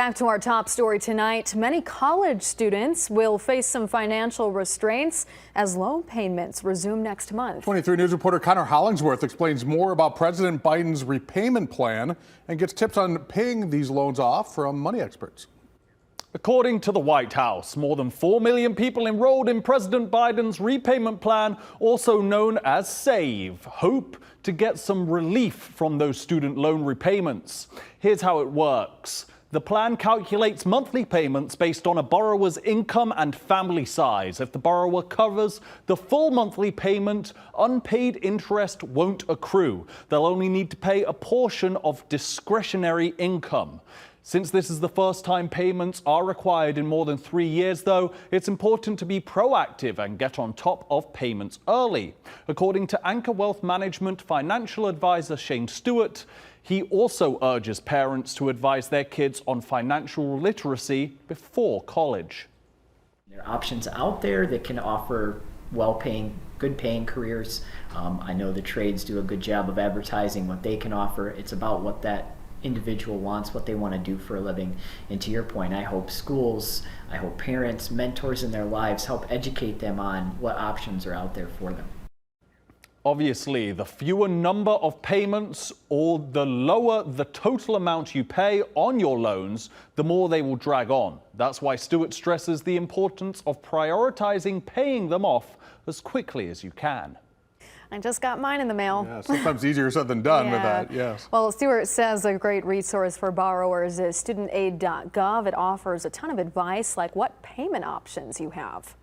Back to our top story tonight. Many college students will face some financial restraints as loan payments resume next month. 23 News reporter Connor Hollingsworth explains more about President Biden's repayment plan and gets tips on paying these loans off from money experts. According to the White House, more than 4 million people enrolled in President Biden's repayment plan, also known as SAVE, hope to get some relief from those student loan repayments. Here's how it works. The plan calculates monthly payments based on a borrower's income and family size. If the borrower covers the full monthly payment, unpaid interest won't accrue. They'll only need to pay a portion of discretionary income. Since this is the first time payments are required in more than 3 years, though, it's important to be proactive and get on top of payments early. According to Anchor Wealth Management financial advisor Shane Stewart, he also urges parents to advise their kids on financial literacy before college. There are options out there that can offer well-paying, good-paying careers. I know the trades do a good job of advertising what they can offer. It's about what that individual wants, what they want to do for a living. And to your point, I hope schools, I hope parents, mentors in their lives help educate them on what options are out there for them. Obviously, the fewer number of payments or the lower the total amount you pay on your loans, the more they will drag on. That's why Stewart stresses the importance of prioritizing paying them off as quickly as you can. I just got mine in the mail. Yeah, sometimes easier said than done with that, yes. Well, Stewart says a great resource for borrowers is studentaid.gov. It offers a ton of advice like what payment options you have.